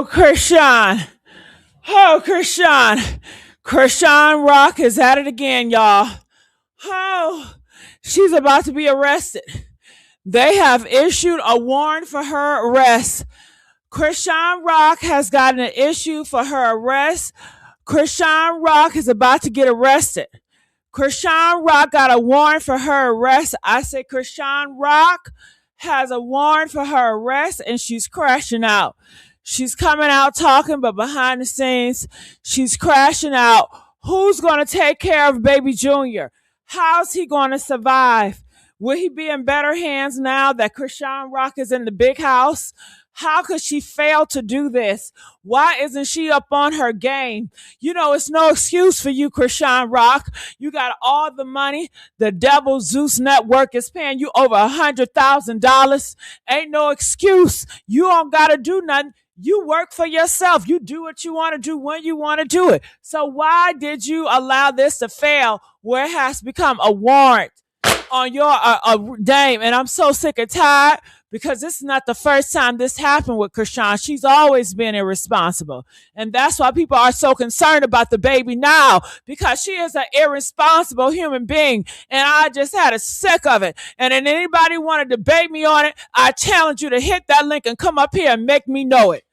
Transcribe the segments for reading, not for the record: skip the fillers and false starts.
Oh, Chrisean. Oh, Chrisean. Chrisean Rock is at it again, y'all. Oh, she's about to be arrested. They have issued a warrant for her arrest. Chrisean Rock has gotten an issue for her arrest. Chrisean Rock is about to get arrested. Chrisean Rock got a warrant for her arrest. I said Chrisean Rock has a warrant for her arrest and she's crashing out. She's coming out talking, but behind the scenes, she's crashing out. Who's going to take care of baby Junior? How's he going to survive? Will he be in better hands now that Chrisean Rock is in the big house? How could she fail to do this? Why isn't she up on her game? You know, it's no excuse for you, Chrisean Rock. You got all the money. The devil Zeus network is paying you over $100,000. Ain't no excuse. You don't got to do nothing. You work for yourself. You do what you want to do when you want to do it. So why did you allow this to fail where it has become a warrant on your name? And I'm so sick and tired because this is not the first time this happened with Chrisean. She's always been irresponsible. And that's why people are so concerned about the baby now, because she is an irresponsible human being. And I just had a sick of it. And if anybody want to debate me on it, I challenge you to hit that link and come up here and make me know it.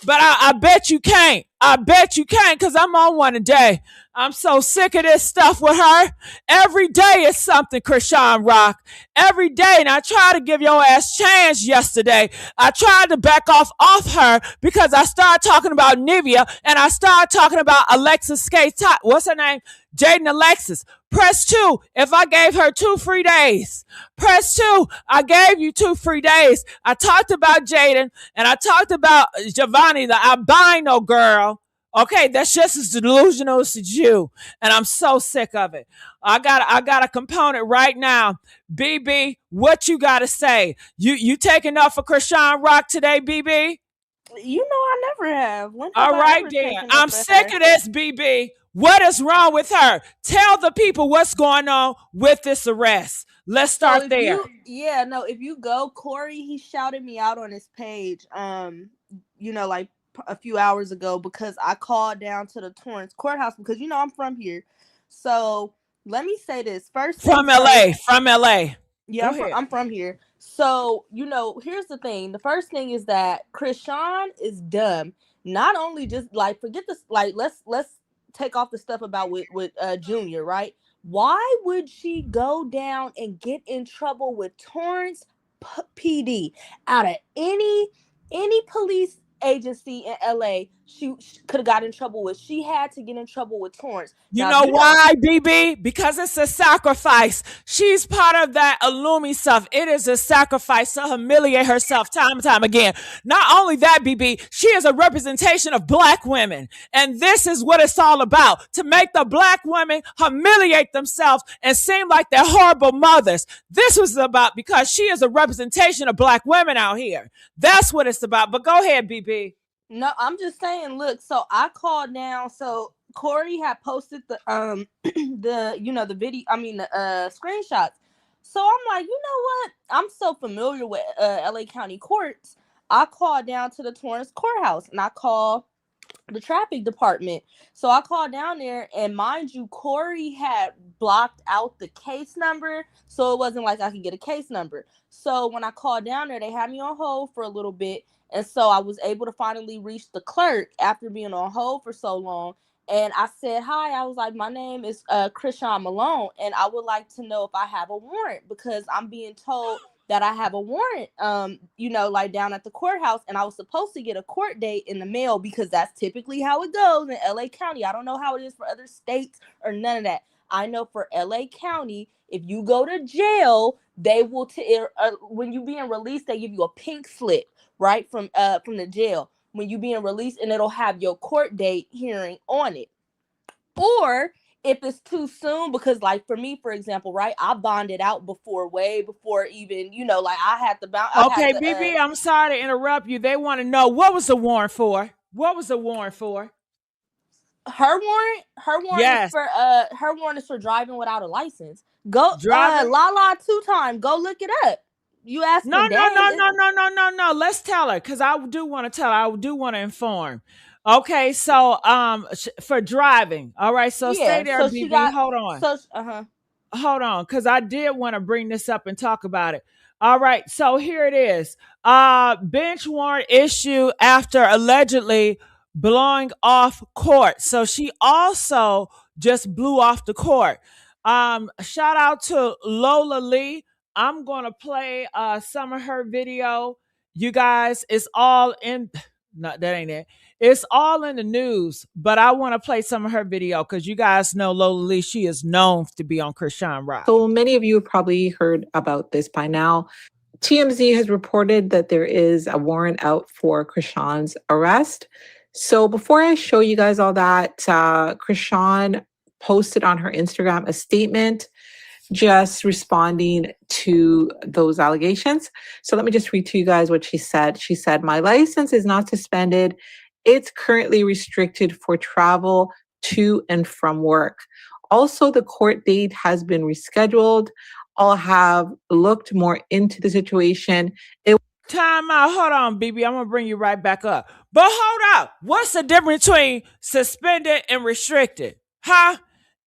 But I bet you can't. I bet you can't because I'm on one today. I'm so sick of this stuff with her. Every day is something, Chrisean Rock. Every day. And I tried to give your ass chance yesterday. I tried to back off her because I started talking about Nivea and I started talking about Alexis K. What's her name? Jaden Alexis. Press 2 if I gave her 2 free days. Press 2. I gave you 2 free days. I talked about Jaden and I talked about Giovanni, the albino girl. Okay, that's just as delusional as you. And I'm so sick of it. I got a component right now. BB, what you got to say? You taking up for Chrisean Rock today, BB? You know I never have. All right, then. I'm sick of this, BB. What is wrong with her? Tell the people what's going on with this arrest. Let's start there. If you go, Corey, he shouted me out on his page, like a few hours ago because I called down to the Torrance courthouse because, I'm from here. So let me say this first. From LA. Yeah, I'm from here. So, here's the thing. The first thing is that Chrisean is dumb. Not only just forget this, let's take off the stuff about with Junior, right? Why would she go down and get in trouble with Torrance PD out of any police agency in LA? She could have got in trouble with. She had to get in trouble with Torrance. You know why, BB? Because it's a sacrifice. She's part of that Illumi stuff. It is a sacrifice to humiliate herself time and time again. Not only that, BB, she is a representation of black women. And this is what it's all about. To make the black women humiliate themselves and seem like they're horrible mothers. This was about because she is a representation of black women out here. That's what it's about. But go ahead, BB. No, I'm just saying, look, so I called down. So Corey had posted the the video, the screenshots. So I'm like, you know what? I'm so familiar with LA County courts. I called down to the Torrance courthouse and I called the traffic department. So I called down there, and mind you, Corey had blocked out the case number, so it wasn't like I could get a case number. So when I called down there, they had me on hold for a little bit. And so I was able to finally reach the clerk after being on hold for so long. And I said, hi, I was like, my name is Chrisean Malone, and I would like to know if I have a warrant because I'm being told that I have a warrant, down at the courthouse. And I was supposed to get a court date in the mail because that's typically how it goes in LA County. I don't know how it is for other states or none of that. I know for LA County, if you go to jail, they will, when you're being released, they give you a pink slip. Right from the jail when you being released, and it'll have your court date hearing on it. Or if it's too soon, because for me, for example, right, I bonded out way before even I had to bound. Okay, BB, I'm sorry to interrupt you. They want to know what was the warrant for. What was the warrant for? Her warrant. Yes. Is for her warrant is for driving without a license. Go Lala 2 time. Go look it up. You ask No, a no, dame. no, no, no, no, no, no. Let's tell her because I do want to tell her. I do want to inform. Okay, so for driving. All right, so stay Yeah. there, So she BB. got. Hold on. So uh-huh. Hold on, because I did want to bring this up and talk about it. All right, so here it is. Bench warrant issue after allegedly blowing off court. So she also just blew off the court. Shout out to Lola Lee. I'm gonna play some of her video. You guys, it's all in. No, that ain't it. It's all in the news, but I want to play some of her video because you guys know Lola Lee. She is known to be on Chrisean Rock. So many of you have probably heard about this by now. TMZ has reported that there is a warrant out for Chrisean's arrest. So before I show you guys all that, Chrisean posted on her Instagram a statement just responding to those allegations. So let me just read to you guys what she said. She said, "My license is not suspended. It's currently restricted for travel to and from work. Also, the court date has been rescheduled. I'll have looked more into the situation." Time out. Hold on, BB. I'm going to bring you right back up. But hold up. What's the difference between suspended and restricted? Huh?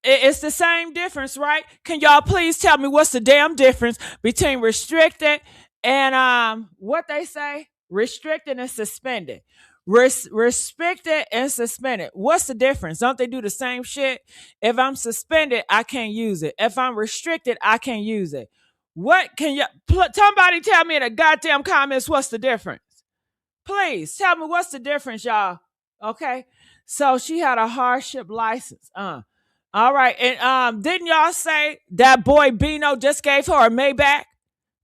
It's the same difference, right? Can y'all please tell me what's the damn difference between restricted and what they say? Restricted and suspended. Restricted and suspended. What's the difference? Don't they do the same shit? If I'm suspended, I can't use it. If I'm restricted, I can't use it. What can you somebody tell me in the goddamn comments what's the difference? Please tell me what's the difference, y'all. Okay. So she had a hardship license. All right. And didn't y'all say that boy Vino just gave her a Maybach?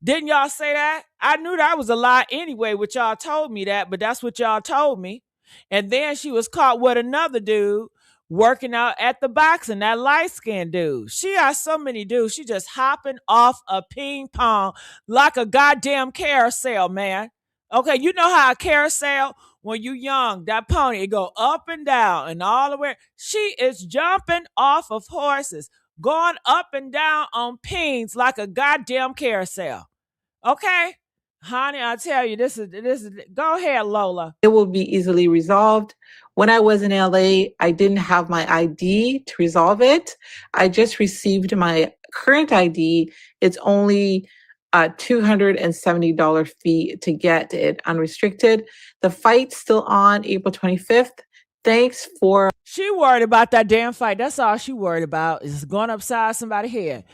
Didn't y'all say that? I knew that was a lie anyway, which y'all told me that, but that's what y'all told me. And then she was caught with another dude working out at the boxing, that light-skinned dude. She has so many dudes. She just hopping off a ping pong like a goddamn carousel, man. Okay, you know how a carousel, when you young, that pony, it go up and down and all the way. She is jumping off of horses, going up and down on pings like a goddamn carousel. Okay? Honey, I tell you, this is go ahead, Lola. It will be easily resolved. When I was in LA, I didn't have my ID to resolve it. I just received my current ID. It's only a $270 fee to get it unrestricted. The fight's still on April 25th. Thanks for... She worried about that damn fight. That's all she worried about, is going upside somebody's head.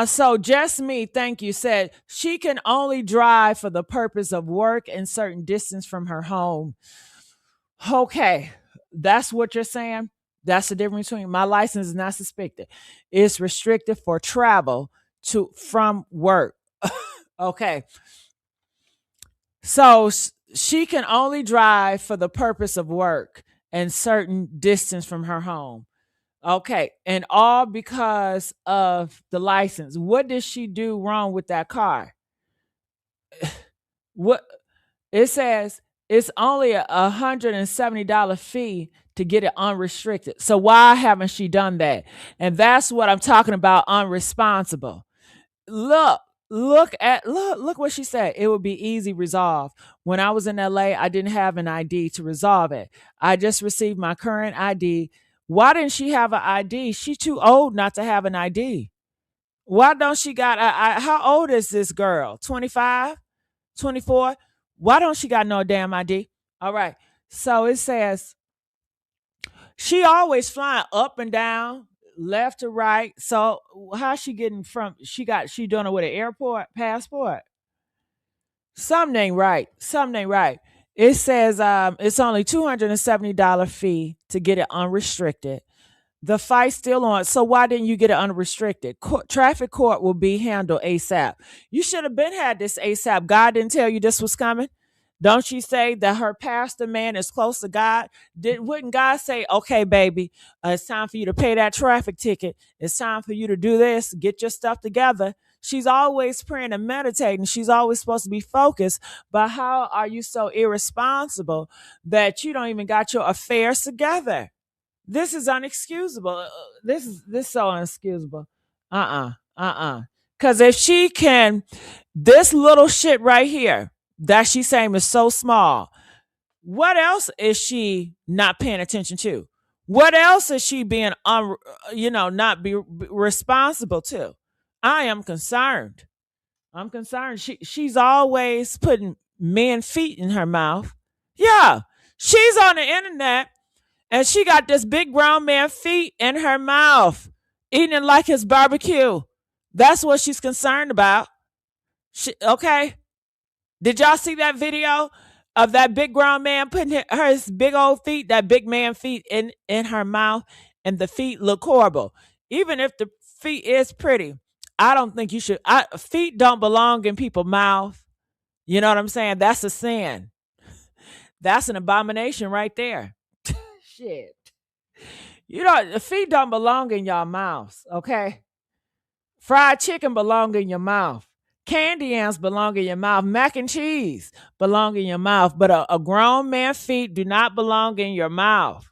So Just Me, thank you, said she can only drive for the purpose of work and certain distance from her home. Okay, that's what you're saying. That's the difference between my license is not suspended. It's restricted for travel to from work. Okay. So she can only drive for the purpose of work and certain distance from her home. Okay, and all because of the license. What did she do wrong with that car? What it says it's only a $170 fee to get it unrestricted. So why haven't she done that? And that's what I'm talking about, unresponsible. Look what she said. It would be easy resolved. When I was in LA, I didn't have an ID to resolve it. I just received my current ID. Why didn't she have an ID? She's too old not to have an ID. Why don't she got how old is this girl? 25? 24? Why don't she got no damn ID? All right. So it says she always flying up and down, left to right. So how's she getting from she doing it with an airport passport? Something ain't right. Something ain't right. It says it's only $270 fee to get it unrestricted. The fight's still on. So why didn't you get it unrestricted? Traffic court will be handled ASAP. You should have been had this ASAP. God didn't tell you this was coming. Don't you say that her pastor man is close to God? Wouldn't God say, okay, baby, it's time for you to pay that traffic ticket. It's time for you to do this. Get your stuff together. She's always praying and meditating. She's always supposed to be focused. But how are you so irresponsible that you don't even got your affairs together? This is unexcusable. This is so unexcusable. Because if she can, this little shit right here that she's saying is so small, what else is she not paying attention to? What else is she being, not be responsible to? I am concerned. I'm concerned. She's always putting men's feet in her mouth. Yeah, she's on the internet and she got this big brown man feet in her mouth, eating it like his barbecue. That's what she's concerned about. Okay. Did y'all see that video of that big grown man putting his big old feet, that big man feet in her mouth, and the feet look horrible? Even if the feet is pretty, I don't think you should. Feet don't belong in people's mouth. You know what I'm saying? That's a sin. That's an abomination right there. Shit. The feet don't belong in your mouths, okay? Fried chicken belong in your mouth. Candy yams belong in your mouth. Mac and cheese belong in your mouth. But a grown man's feet do not belong in your mouth.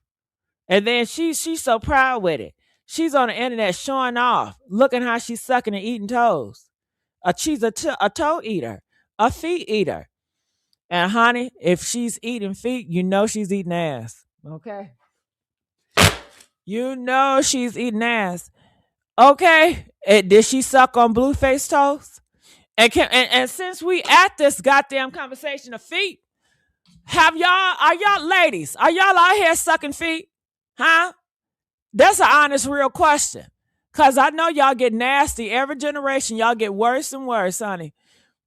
And then she's so proud with it. She's on the internet showing off, looking how she's sucking and eating toes. She's a toe eater, a feet eater. And honey, if she's eating feet, you know she's eating ass. Okay? You know she's eating ass. Okay? Did she suck on Blueface toes? And since we at this goddamn conversation of feet, are y'all ladies, are y'all out here sucking feet? Huh? That's an honest, real question. Because I know y'all get nasty. Every generation, y'all get worse and worse, honey.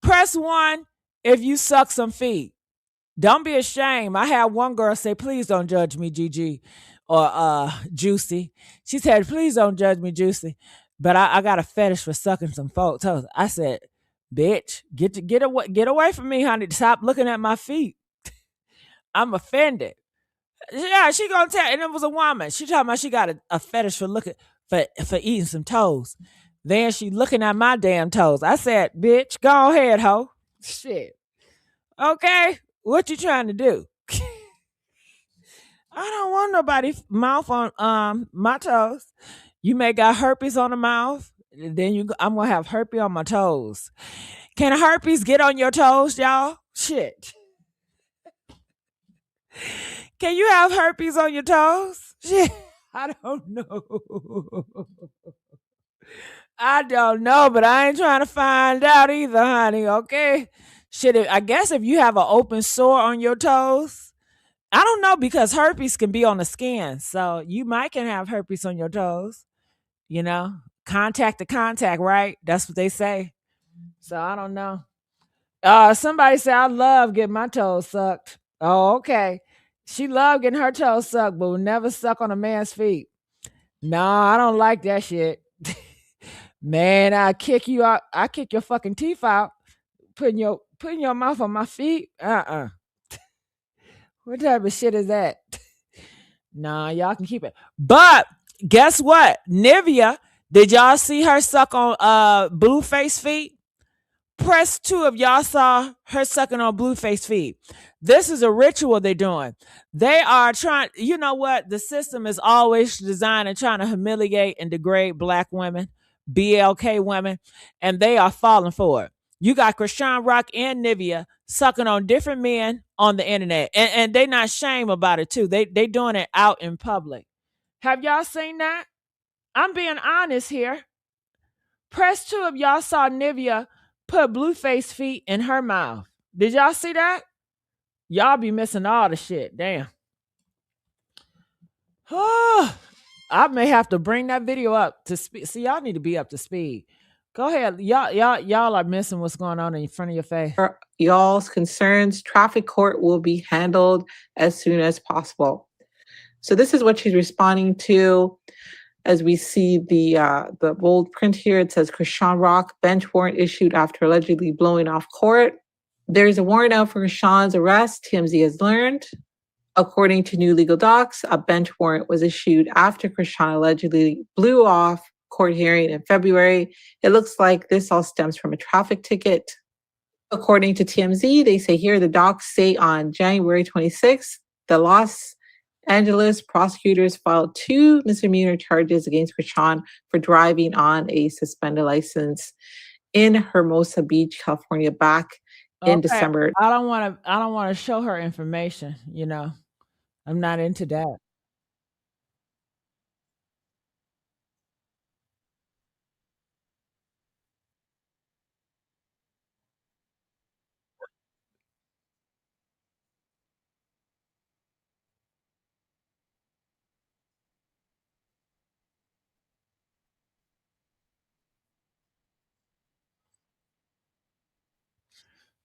Press 1 if you suck some feet. Don't be ashamed. I had one girl say, please don't judge me, Gigi, or Juicy. She said, please don't judge me, Juicy. But I got a fetish for sucking some folks' toes. I said, bitch, get away from me, honey. Stop looking at my feet. I'm offended. Yeah, she gonna tell, and it was a woman. She talking about she got a fetish for looking for eating some toes. Then she looking at my damn toes. I said, bitch, go ahead, ho. Shit. Okay, what you trying to do? I don't want nobody's mouth on my toes. You may got herpes on the mouth. Then I'm gonna have herpes on my toes. Can herpes get on your toes, y'all? Shit. Can you have herpes on your toes? Shit. I don't know. I don't know, but I ain't trying to find out either, honey. Okay. Shit. I guess if you have an open sore on your toes, I don't know, because herpes can be on the skin. So you might can have herpes on your toes. Contact to contact, right? That's what they say. So I don't know. Somebody said, I love getting my toes sucked. Oh, okay. She loved getting her toes sucked, but would never suck on a man's feet. No, I don't like that shit. Man, I kick you out. I kick your fucking teeth out. Putting your mouth on my feet. What type of shit is that? Nah, y'all can keep it. But guess what? Nivea, did y'all see her suck on Blueface feet? Press 2 if y'all saw her sucking on Blueface feet. This is a ritual they're doing. They are trying, you know what? The system is always designed and trying to humiliate and degrade Black women, BLK women, and they are falling for it. You got Chrisean Rock and Nivea sucking on different men on the internet. And they not shame about it too. They doing it out in public. Have y'all seen that? I'm being honest here. Press 2 if y'all saw Nivea put Blueface feet in her mouth. Did y'all see that? Y'all be missing all the shit. Damn. I may have to bring that video up to speed. See, y'all need to be up to speed. Go ahead. Y'all are missing what's going on in front of your face. For y'all's concerns, traffic court will be handled as soon as possible. So this is what she's responding to. As we see the bold print here, it says Chrisean Rock bench warrant issued after allegedly blowing off court. There's a warrant out for Chrisean's arrest, TMZ has learned. According to new legal docs, a bench warrant was issued after Chrisean allegedly blew off court hearing in February. It looks like this all stems from a traffic ticket. According to TMZ, they say here the docs say on January 26th, the loss Angeles prosecutors filed 2 misdemeanor charges against Chrisean for driving on a suspended license in Hermosa Beach, California, back in Okay. December. I don't want to show her information, you know. I'm not into that.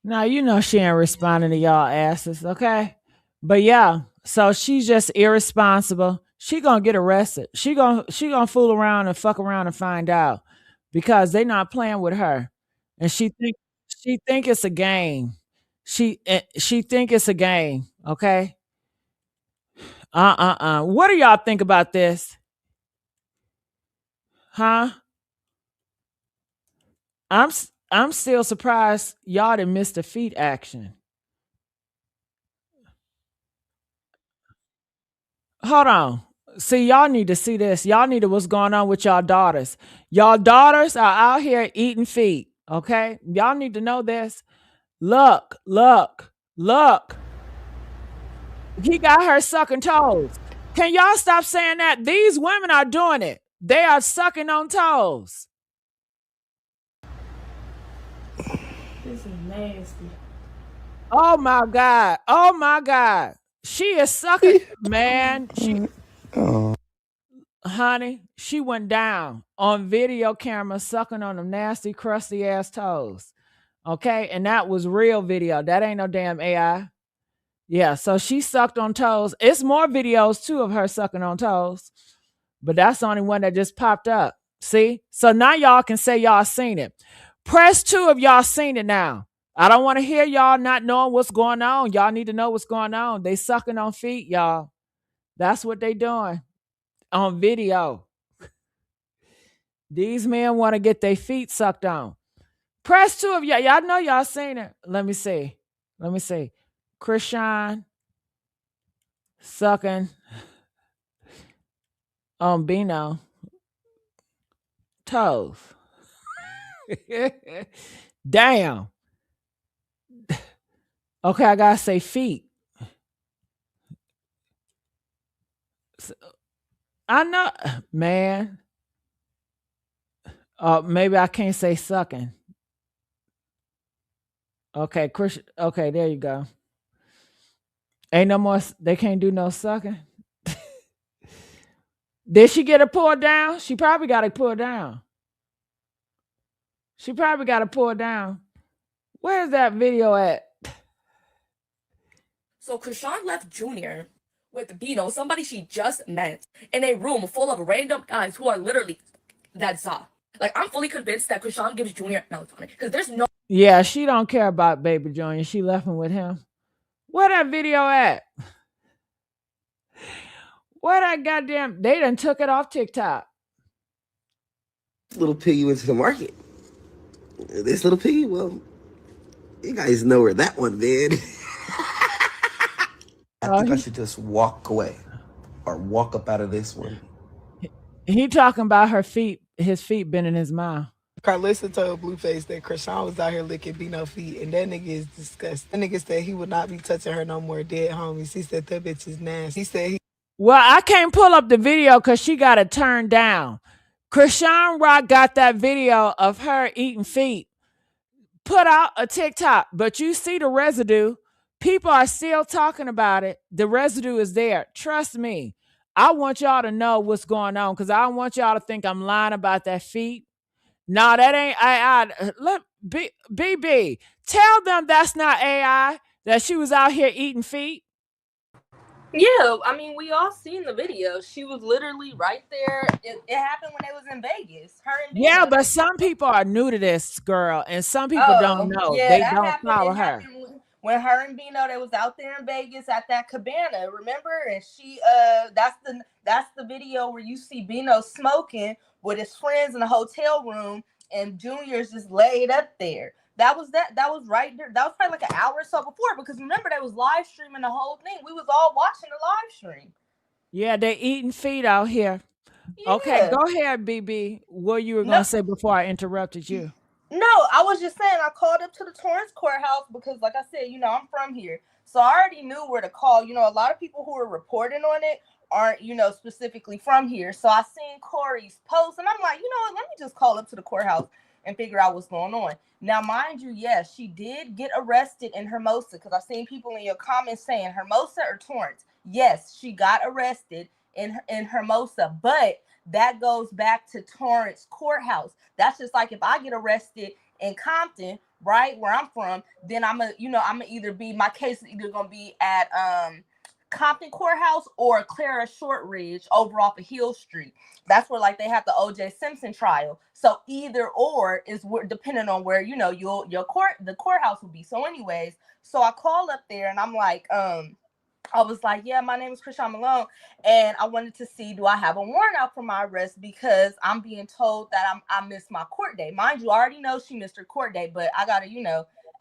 Now you know she ain't responding to y'all asses, okay? But yeah, so she's just irresponsible. She gonna get arrested. She gonna fool around and fuck around and find out because they not playing with her, and she think it's a game. She think it's a game. Okay. What do y'all think about this? Huh? I'm still surprised y'all didn't miss the feet action. Hold on. See, y'all need to see this. Y'all need to what's going on with y'all daughters. Y'all daughters are out here eating feet. Okay? Y'all need to know this. Look, look, look. He got her sucking toes. Can y'all stop saying that? These women are doing it. They are sucking on toes. This is nasty. Oh my God. Oh my God. She is sucking, man. Honey, she went down on video camera sucking on them nasty, crusty ass toes. Okay. And that was real video. That ain't no damn AI. Yeah. So she sucked on toes. It's more videos too of her sucking on toes, but that's the only one that just popped up. See? So now y'all can say y'all seen it. Press 2 if y'all seen it now. I don't want to hear y'all not knowing what's going on. Y'all need to know what's going on. They sucking on feet, y'all. That's what they doing on video. These men want to get their feet sucked on. Press 2 of y'all. Y'all know y'all seen it. Let me see. Let me see. Chrisean sucking on Vino toes. Damn. Okay, I gotta say feet. I know, man. Maybe I can't say sucking. Okay, Chris. Okay, there you go. Ain't no more. They can't do no sucking. Did she get it pulled down? She probably got it pulled down. She probably got it pulled down. Where's that video at? So Chrisean left Junior with Vino, somebody she just met, in a room full of random guys who are literally that saw. Like, I'm fully convinced that Chrisean gives Junior melatonin because there's no. Yeah, she don't care about Baby Junior. She left him with him. Where that video at? Where that goddamn? They done took it off TikTok. Little piggy went to the market. This little piggy, well, you guys know where that one been. I think I should just walk away or walk up out of this one. He talking about her feet, his feet been in his mouth. Carlissa told Blueface that Chrisean was out here licking Vino feet, and that nigga is disgusting. That nigga said he would not be touching her no more, dead homies. He said that bitch is nasty. He said Well, I can't pull up the video because she got it turned down. Chrisean Rock got that video of her eating feet. Put out a TikTok, but you see the residue. People are still talking about it. The residue is there. Trust me. I want y'all to know what's going on because I don't want y'all to think I'm lying about that feet. No, that ain't AI. Let BB tell them that's not AI. That she was out here eating feet. Yeah, I mean, we all seen the video. She was literally right there. It happened when they was in Vegas. Her and Vino. Yeah, but some people are new to this girl, and some people don't know. Yeah, they that don't happened. follow It her. happened when her and Vino, they was out there in Vegas at that cabana. Remember? And she, that's the video where you see Vino smoking with his friends in a hotel room, and Junior's just laid up there. That was right there. That was probably like an hour or so before, because remember they was live streaming the whole thing. We was all watching the live stream. Yeah, they eating feet out here. Okay, Yeah. go ahead, BB. What you were No, gonna say before I interrupted you? no, I was just saying I called up to the Torrance courthouse because, like I said, I'm from here, so I already knew where to call. A lot of people who are reporting on it aren't, specifically from here. So I seen Corey's post, and I'm like, what? Let me just call up to the courthouse and figure out what's going on. Now, mind you, yes, she did get arrested in Hermosa because I've seen people in your comments saying Hermosa or Torrance. Yes, she got arrested in Hermosa, but that goes back to Torrance courthouse. That's just like if I get arrested in Compton, right, where I'm from, then I'm either be my case is either gonna be at Compton courthouse or Clara Shortridge over off of Hill Street. That's where like they have the O.J. Simpson trial. So either or is depending on where the courthouse will be. So anyways, so I call up there and I'm like, I was like, yeah, my name is Chrisean Malone, and I wanted to see, do I have a warrant out for my arrest because I'm being told that I missed my court date. Mind you, I already know she missed her court date, but I gotta,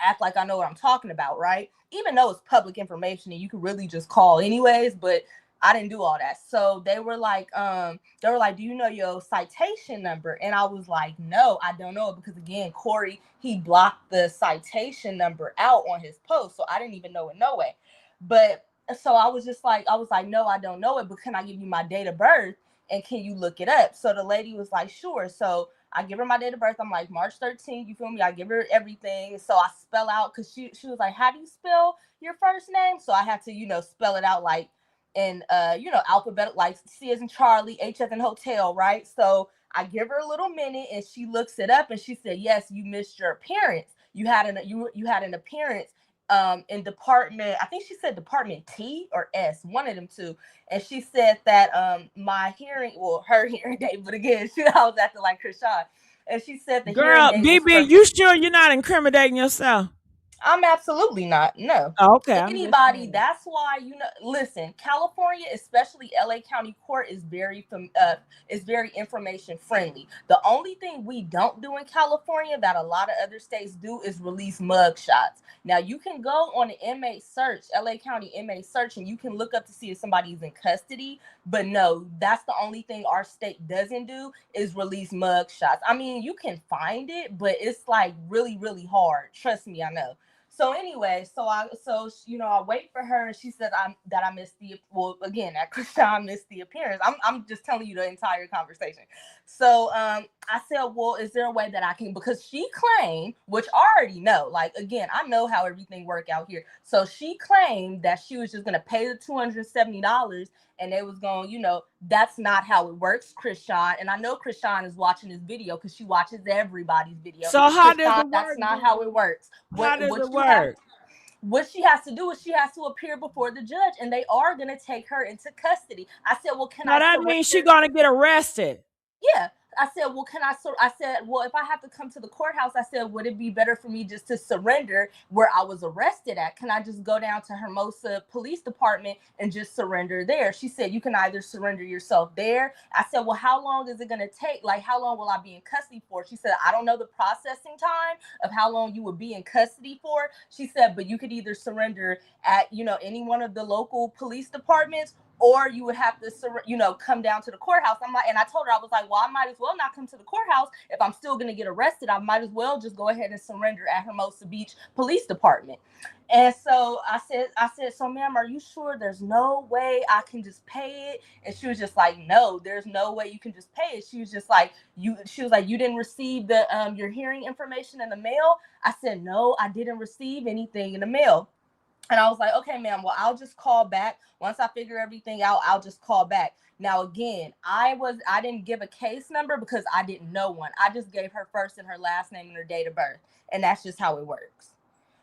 act like I know what I'm talking about, right? Even though it's public information and you could really just call anyways, but I didn't do all that. So they were like, do you know your citation number? And I was like, no, I don't know it because again, Corey, he blocked the citation number out on his post, so I didn't even know it no way. But so I was like, no, I don't know it, but can I give you my date of birth and can you look it up? So the lady was like, sure. So I give her my date of birth. I'm like, March 13th, you feel me? I give her everything. So I spell out, because she was like, how do you spell your first name? So I had to, spell it out like in, alphabet, like C as in Charlie, H as in hotel, right? So I give her a little minute and she looks it up and she said, yes, you missed your appearance. You had an appearance in department, I think she said department T or S, one of them two. And she said that her hearing date, but again, I was acting like Chrisean. And she said the hearing Girl, date was BB, from, you sure you're not incriminating yourself? I'm absolutely not. No. Okay, I'm just Anybody, saying. that's why, listen, California, especially LA County Court, is very information friendly. The only thing we don't do in California that a lot of other states do is release mug shots. Now you can go on the inmate search, LA County inmate search, and you can look up to see if somebody's in custody. But no, that's the only thing our state doesn't do is release mug shots. I mean, you can find it, but it's like really, really hard. Trust me, I know. So anyway, I wait for her, and she said I missed that Chrisean missed the appearance. I'm just telling you the entire conversation. So I said, well, is there a way that I can, because she claimed, which I already know, like again, I know how everything work out here. So she claimed that she was just gonna pay the $270 and they was going, that's not how it works, Chrisean. And I know Chrisean is watching this video because she watches everybody's video. So how does Chrisean, it work? that's not how it works. How does it work? What she has to do is she has to appear before the judge, and they are going to take her into custody. I said, well, can I? Now that means she's gonna get arrested. Yeah. I said, well, if I have to come to the courthouse, I said, would it be better for me just to surrender where I was arrested at? Can I just go down to Hermosa Police Department and just surrender there? She said, you can either surrender yourself there. I said, well, how long is it going to take? Like, how long will I be in custody for? She said, I don't know the processing time of how long you would be in custody for. She said, but you could either surrender at, any one of the local police departments, or you would have to, come down to the courthouse. I'm like, and I told her, I was like, well, I might as well not come to the courthouse. If I'm still going to get arrested, I might as well just go ahead and surrender at Hermosa Beach Police Department. And so I said, so ma'am, are you sure there's no way I can just pay it? And she was just like, no, there's no way you can just pay it. She was just like, you didn't receive the your hearing information in the mail? I said, no, I didn't receive anything in the mail. And I was like, okay, ma'am, well, I'll just call back. Once I figure everything out, I'll just call back. Now, again, I didn't give a case number because I didn't know one. I just gave her first and her last name and her date of birth. And that's just how it works.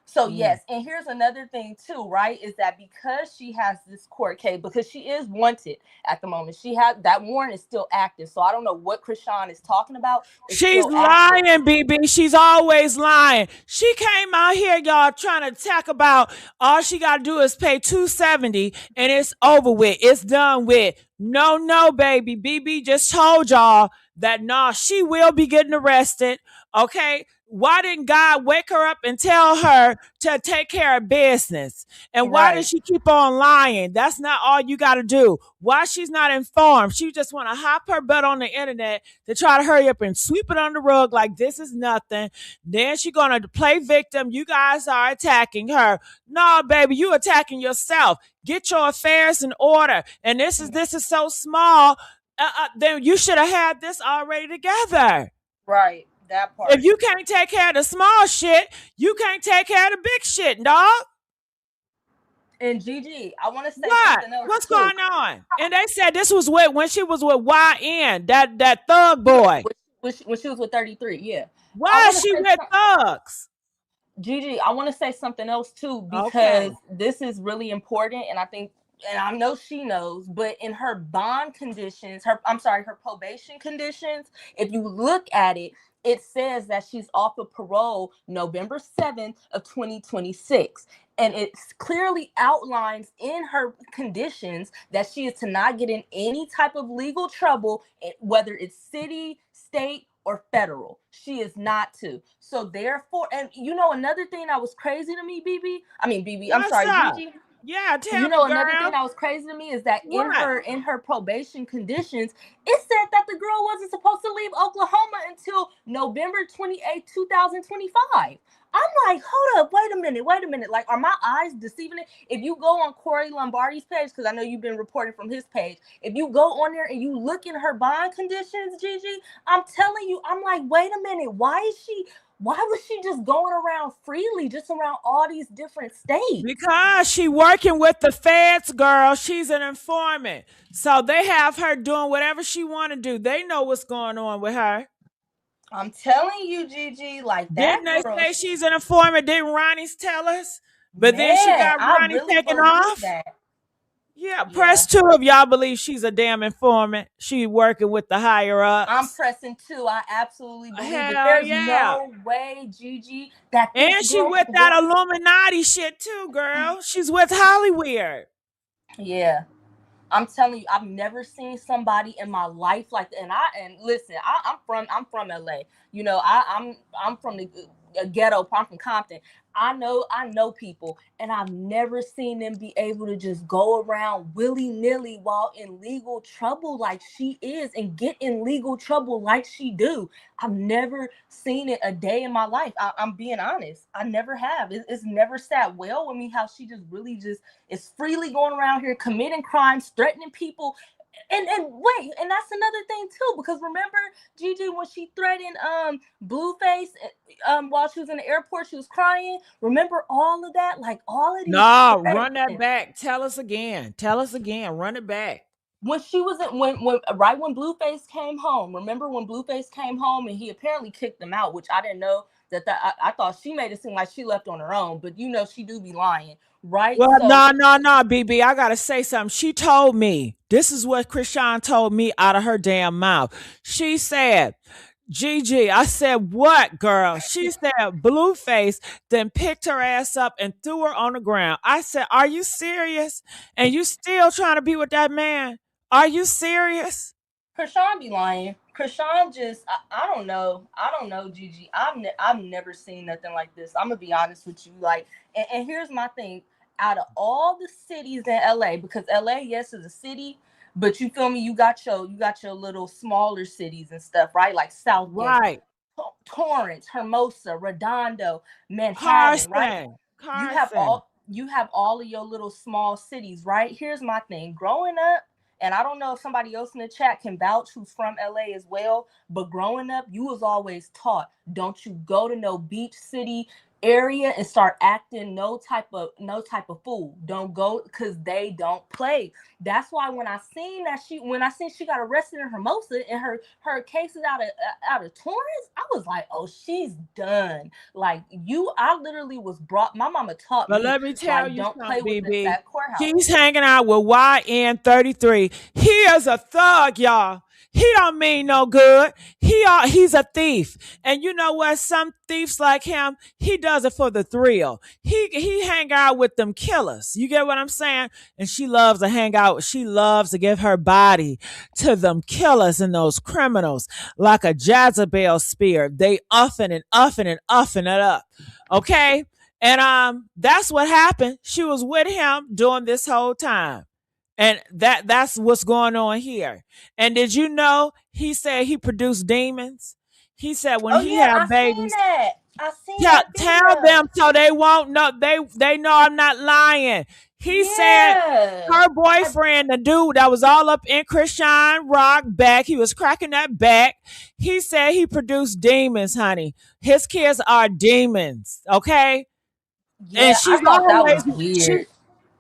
So yes, and here's another thing too, right? Is that because she has this court case, because she is wanted at the moment, that warrant is still active. So I don't know what Chrisean is talking about. She's lying, BB. She's always lying. She came out here, y'all, trying to talk about all she got to do is pay $270 and it's over with. It's done with. No, baby. BB just told y'all that she will be getting arrested. Okay. Why didn't God wake her up and tell her to take care of business? And why does she keep on lying? That's not all you got to do. Why she's not informed? She just want to hop her butt on the internet to try to hurry up and sweep it on the rug like this is nothing. Then she going to play victim. You guys are attacking her. No, baby, you attacking yourself. Get your affairs in order. And this is so small. Then you should have had this already together. Right. That part. If you can't take care of the small shit, you can't take care of the big shit, dog. And Gigi, I want to say something else. What's going on? And they said this was when she was with YN, that thug boy. When she was with 33, yeah. Why is she with thugs? Gigi, I want to say something else too, because this is really important, and I think, and I know she knows, but in her bond conditions, her probation conditions, if you look at it, it says that she's off of parole November 7th of 2026. And it clearly outlines in her conditions that she is to not get in any type of legal trouble, whether it's city, state, or federal. She is not to. So therefore, and you know, another thing that was crazy to me, Gigi. Yeah, tell you me, know, girl. another thing that was crazy to me is that in her probation conditions, it said that the girl wasn't supposed to leave Oklahoma until November 28, 2025. I'm like, hold up, wait a minute. Like, are my eyes deceiving it? If you go on Corey Lombardi's page, because I know you've been reporting from his page, if you go on there and you look in her bond conditions, Gigi, I'm telling you, I'm like, wait a minute, why was she just going around freely, just around all these different states? Because she working with the feds, girl. She's an informant. So they have her doing whatever she want to do. They know what's going on with her. I'm telling you, Gigi, like that. Didn't they say she's an informant? Didn't Ronnie's tell us? But then she got Ronnie taken off. Yeah, press 2 if y'all believe she's a damn informant. She working with the higher ups. I'm pressing 2. I absolutely believe it. There's no way, Gigi, that this and she with that Illuminati shit too, girl. She's with Hollywood. Yeah. I'm telling you, I've never seen somebody in my life like that. And listen, I'm from LA. You know, I'm from the ghetto. I'm from Compton. I know people, and I've never seen them be able to just go around willy-nilly while in legal trouble like she is, and get in legal trouble like she do. I've never seen it a day in my life. I'm being honest. I never have. It's never sat well with me how she just really just is freely going around here committing crimes, threatening people. And wait, and that's another thing too, because remember, Gigi, when she threatened Blueface while she was in the airport, she was crying. Remember all of that? Like all of these. No, run that back. Tell us again. Run it back. When she was when Blueface came home, remember when Blueface came home and he apparently kicked them out, which I didn't know that I thought she made it seem like she left on her own, but you know she do be lying, right? Well, no, BB, I gotta say something. She told me, this is what Chrisean told me out of her damn mouth. She said, Gigi, I said, what, girl? She said, Blueface then picked her ass up and threw her on the ground. I said, are you serious? And you still trying to be with that man? Are you serious? Chrisean be lying. Chrisean just, I don't know, Gigi. I've never seen nothing like this. I'm gonna be honest with you. Like, and here's my thing. Out of all the cities in LA, because LA, yes, is a city, but you feel me? You got your little smaller cities and stuff, right? Like South, right? Torrance, Hermosa, Redondo, Manhattan, right? Carson. You have all of your little small cities, right? Here's my thing. Growing up, and I don't know if somebody else in the chat can vouch who's from LA as well, but growing up, you was always taught, don't you go to no beach city area and start acting no type of fool. Don't go, because they don't play. That's why when I seen she got arrested in Hermosa and her cases out of Torrance, I was like, oh, she's done. Like, I literally was brought, my mama taught me. But let me tell you don't something, play with BB. that courthouse. She's hanging out with YN33. He is a thug, y'all. He don't mean no good. He's a thief. And you know what? Some thieves like him, he does it for the thrill. He hang out with them killers. You get what I'm saying? And she loves to hang out. She loves to give her body to them killers and those criminals like a Jezebel spear. They uffing and uffing and uffing it up. Okay? And that's what happened. She was with him during this whole time. And that's what's going on here. And did you know he said he produced demons? He said when Oh he yeah, I had seen babies, that. I seen tell, that tell video. them so they won't know. They know I'm not lying. He said Yeah. her boyfriend, the dude that was all up in Chrisean Rock back, he was cracking that back. He said he produced demons, honey. His kids are demons, okay? Yeah, And I she's thought that always was weird.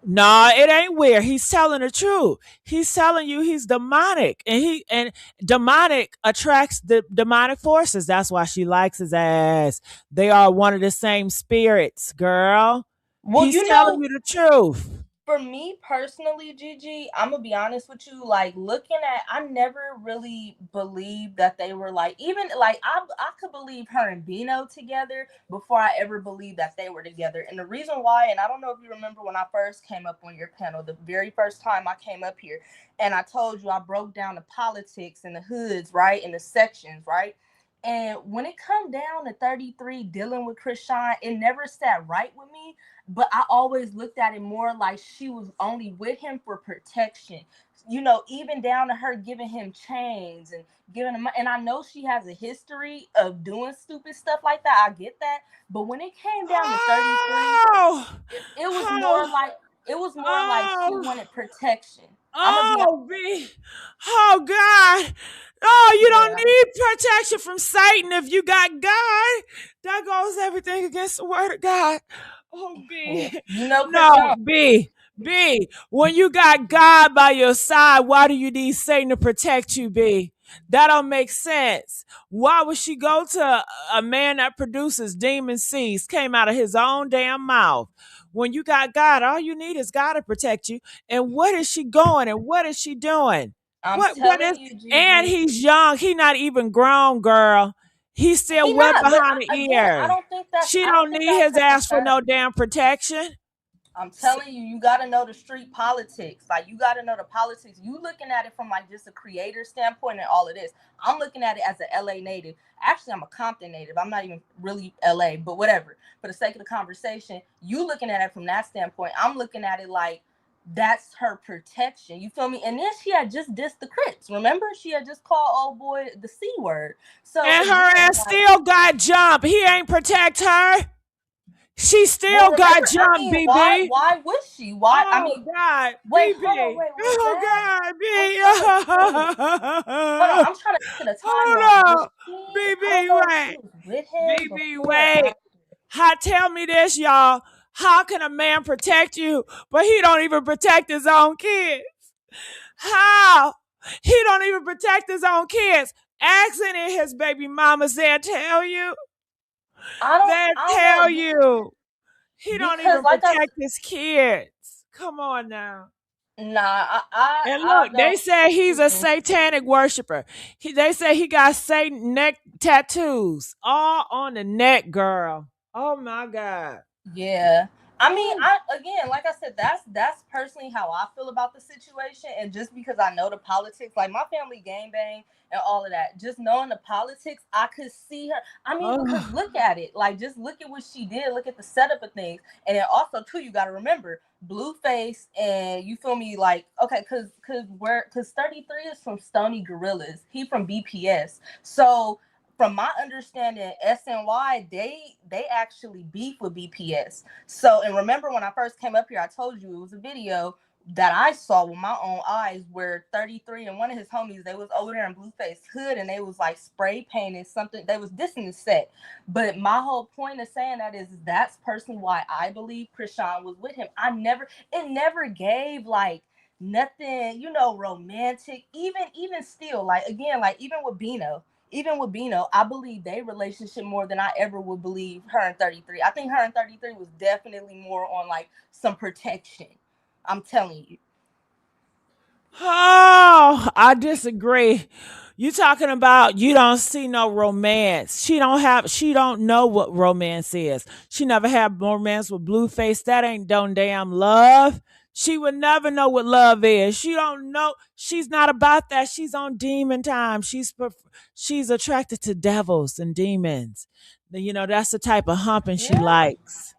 no, it ain't weird. He's telling the truth. He's telling you he's demonic, and demonic attracts the demonic forces. That's why she likes his ass. They are one of the same spirits, girl. Well, He's you telling know, you the truth. for me personally, Gigi, I'm gonna be honest with you. Like looking at, I never really believed that they were like, even like I could believe her and Vino together before I ever believed that they were together. And the reason why, and I don't know if you remember when I first came up on your panel, the very first time I came up here, and I told you I broke down the politics and the hoods, right, and the sections, right. And when it come down to 33 dealing with Chrisean, it never sat right with me, but I always looked at it more like she was only with him for protection. You know, even down to her giving him chains and giving him, and I know she has a history of doing stupid stuff like that. I get that. But when it came down to 33, Oh, it was more oh, like she oh, wanted protection. I'm gonna be oh, B. Oh, God. Oh, you don't yeah. need protection from Satan if you got God. That goes everything against the word of God. Oh, Yeah. B. You know, No, Chrisean. B. When you got God by your side, why do you need Satan to protect you, B? That don't make sense. Why would she go to a man that produces demon seeds, came out of his own damn mouth? When you got God, all you need is God to protect you. And what is she going and what is she doing? I'm What telling is, you, and Gigi. he's young. He not even grown, girl. He's still He wet not, but behind the again, ears. She I don't don't think need that's his her ass for concern. no damn protection. I'm telling you, you got to know the street politics. Like, you got to know the politics. You looking at it from like just a creator standpoint and all of this. I'm looking at it as an LA native. Actually, I'm a Compton native. I'm not even really LA, but whatever. For the sake of the conversation, you looking at it from that standpoint. I'm looking at it like that's her protection. You feel me? And then she had just dissed the Crips. Remember? She had just called old boy the C word. So And again, her ass like, still got jump. He ain't protect her. She well, still got remember, I jump, mean, why BB. would she? Why? I Oh mean, God, wait, hold on, BB. wait, was Oh that? God, I'm trying to think. Hold on, BB. I'm trying to get to the timeline. Hold Was up, she? I don't BB. know if she Wait, was with him BB. before or Wait. after. Tell me this, y'all. How can a man protect you, but he don't even protect his own kids? How? He don't even protect his own kids. Asking it, his baby mama said, tell you. They I don't tell know you. He don't because even like protect his kids. Come on now. nah, And I look, they don't. said he's a Mm-mm. satanic worshiper. They say he got Satan neck tattoos all on the neck, girl. Oh my God. Yeah. I mean, Woo. I again, like I said, that's personally how I feel about the situation, and just because I know the politics, like my family gang bang and all of that, just knowing the politics, I could see her. I mean, because Oh. look at it, like just look at what she did, look at the setup of things, and then also too, you got to remember Blueface, and you feel me, like okay, because 33 is from Stony Gorillas, he from BPS, so from my understanding, SNY they actually beef with BPS. So, and remember when I first came up here, I told you it was a video that I saw with my own eyes where 33 and one of his homies, they was over there in Blueface hood and they was like spray painting something. They was dissing the set. But my whole point of saying that is that's personally why I believe Chrisean was with him. It never gave like nothing, romantic. Even still, like again, like even with Bino, I believe their relationship more than I ever would believe her and 33. I think her and 33 was definitely more on like some protection. I'm telling you. Oh, I disagree. You talking about you don't see no romance. She don't know what romance is. She never had romance with Blueface. That ain't don't damn love. She would never know what love is. She don't know. She's not about that. She's on demon time. She's attracted to devils and demons. That's the type of humping she Yeah. likes.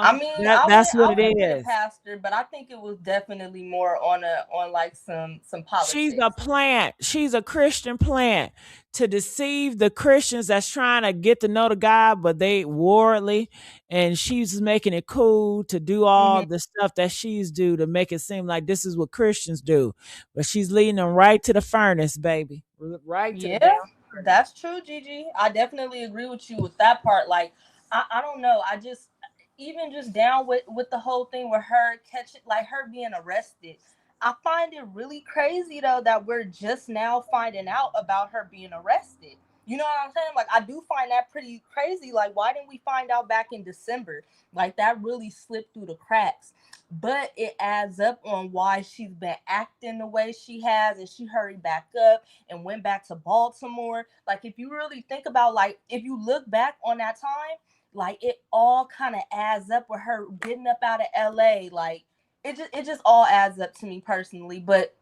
I mean, That's what I it wouldn't put a is. pastor, but I think it was definitely more on like some She's a politics. plant. She's a Christian plant to deceive the Christians that's trying to get to know the God, but they worldly, and she's making it cool to do all Hmm. the stuff that she's do to make it seem like this is what Christians do. But she's leading them right to the furnace, baby. Right to the damn Yeah, furnace. that's true, Gigi. I definitely agree with you with that part. Like, I don't know. I just even just down with the whole thing with her catching, like her being arrested. I find it really crazy though that we're just now finding out about her being arrested. You know what I'm saying? Like, I do find that pretty crazy. Like, why didn't we find out back in December? Like, that really slipped through the cracks. But it adds up on why she's been acting the way she has, and she hurried back up and went back to Baltimore. Like, if you really think about, like, if you look back on that time, like, it all kind of adds up with her getting up out of LA. Like, it just all adds up to me personally. But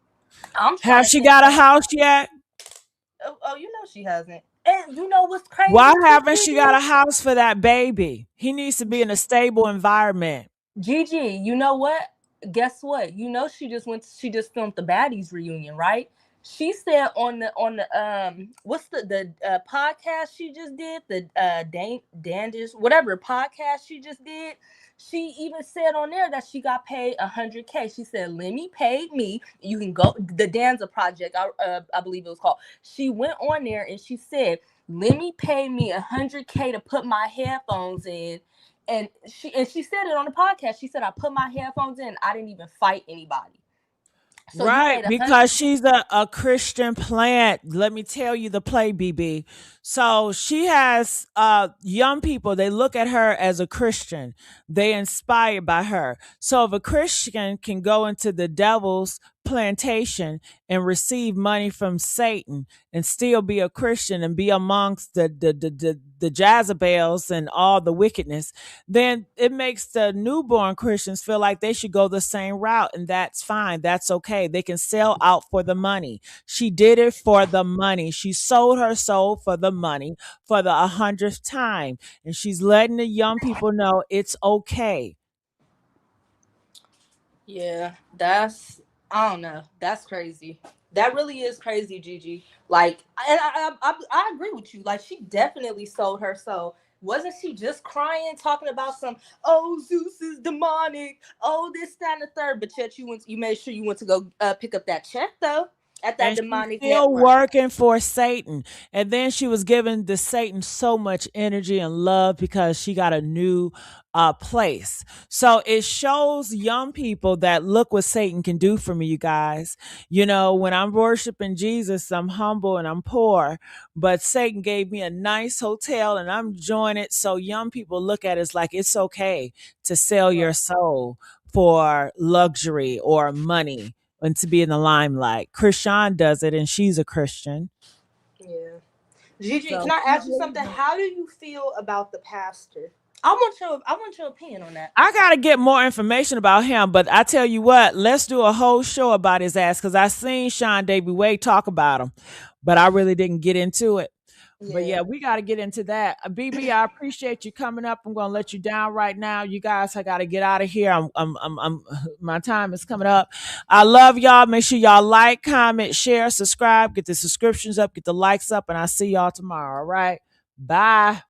I'm trying Have to she think got a like, house yet? oh, you know she hasn't. And you know what's Why crazy too, haven't she got Gigi? a house for that baby? He needs to be in a stable environment. Gigi, you know what? Guess what? You know she just filmed the Baddies reunion, right? She said on the what's the podcast she just did, the Dandish whatever podcast she just did, she even said on there that she got paid 100K. She said Lemmy paid me. You can go the Danza project, I believe it was called. She went on there and she said Lemmy paid me 100K to put my headphones in, and she said it on the podcast. She said I put my headphones in. I didn't even fight anybody. So you Right, made 100. because she's a Christian plant. Let me tell you the play, BB. So she has young people, they look at her as a Christian. They inspired by her. So if a Christian can go into the devil's plantation and receive money from Satan and still be a Christian and be amongst the Jezebels and all the wickedness, then it makes the newborn Christians feel like they should go the same route. And that's fine. That's okay. They can sell out for the money. She did it for the money. She sold her soul for the money for the 100th time. And she's letting the young people know it's okay. Yeah, I don't know. That's crazy. That really is crazy, Gigi. Like, and I agree with you. Like, she definitely sold her soul. Wasn't she just crying, talking about some, oh, Zeus is demonic, oh, this, that, and the third? But yet you made sure you went to go pick up that check though at that And she's demonic still network. working for Satan. And then she was giving the Satan so much energy and love because she got a new place. So it shows young people that look what Satan can do for me, you guys. When I'm worshiping Jesus, I'm humble and I'm poor, but Satan gave me a nice hotel and I'm enjoying it. So young people look at it as like it's okay to sell Right. your soul for luxury or money and to be in the limelight. Chrisean does it, and she's a Christian. Yeah. Gigi, can So I she's ask you really something? doing. How do you feel about the pastor? I want your opinion on that. I gotta get more information about him, but I tell you what, let's do a whole show about his ass because I seen Sean Davy Wade talk about him, but I really didn't get into it. But Yeah. yeah, we got to get into that. BB, I appreciate you coming up. I'm gonna let you down right now. You guys, I got to get out of here. My time is coming up. I love y'all. Make sure y'all like, comment, share, subscribe, get the subscriptions up, get the likes up, and I'll see y'all tomorrow. All right, bye.